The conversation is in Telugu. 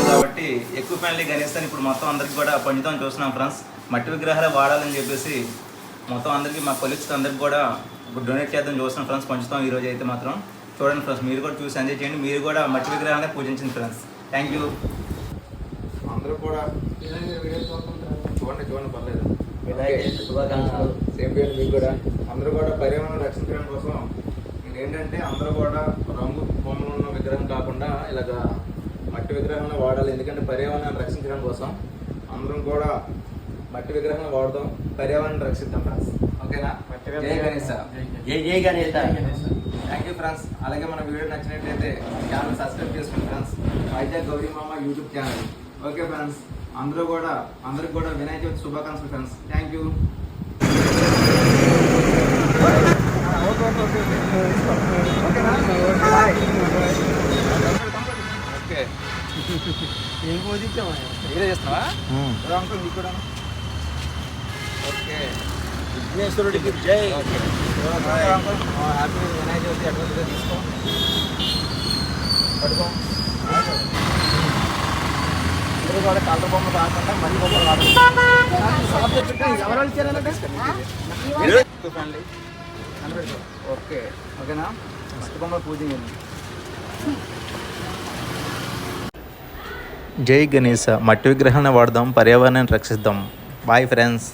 కాబట్టి ఎక్కువ ఫ్యామిలీ గణేస్తాను ఇప్పుడు మొత్తం అందరికి కూడా పంచుతాం చూస్తున్నాం ఫ్రెండ్స్. మట్టి విగ్రహాలు వాడాలని చెప్పేసి మొత్తం అందరికీ మా కొలీగ్స్ అందరికి కూడా డొనేట్ చేద్దాం చూస్తున్నాం ఫ్రెండ్స్. పంచుతాం ఈరోజు అయితే మాత్రం చూడండి ఫ్రెండ్స్, మీరు కూడా చూసి ఎంజాయ్ చేయండి. మీరు కూడా మట్టి విగ్రహాలనే పూజించండి ఫ్రెండ్స్. Thank you. అందరూ కూడా చూడండి పర్లేదు. సేమ్ పేరు మీకు కూడా. అందరూ కూడా పర్యావరణం రక్షించడం కోసం ఏంటంటే అందరూ కూడా రంగు బొమ్మలు ఉన్న విగ్రహం కాకుండా ఇలాగ మట్టి విగ్రహాలను వాడాలి. ఎందుకంటే పర్యావరణాన్ని రక్షించడం కోసం అందరం కూడా మట్టి విగ్రహాలను వాడదాం, పర్యావరణాన్ని రక్షిద్దాం ఫ్రెండ్స్. ఓకేనా? జై గణేశ. జై గణేశ. Thank you friends. అలాగే మన వీడియో నచ్చినట్లయితే ఛానల్ సబ్స్క్రైబ్ చేసుకోండి ఫ్రెండ్స్. వైజాగ్ గౌరీ మామ యూట్యూబ్ ఛానల్. ఓకే ఫ్రెండ్స్, అందరికి కూడా వినాయక చవితి శుభాకాంక్షలు ఫ్రెండ్స్. Thank you. ఓకే, ఏం పోదించామా? మీరే చేస్తున్నావా? అంకుల్ మీకు కూడా. ఓకే, విఘ్నేశ్వరుడికి జై. Okay uncle, happy Vinayaka Chavithi. అడ్వాన్స్గా తీసుకో, పడుకో. అందరూ కూడా కలర్ బొమ్మ కాకుండా మళ్ళీ బొమ్మలు ఎవరు వచ్చారంటే ఫ్యామిలీ. ఓకే, ఓకేనా? మట్టి బొమ్మల పూజ. జై గణేశ. మట్టి విగ్రహాన్ని వాడదాం, పర్యావరణాన్ని రక్షిద్దాం. Bye friends.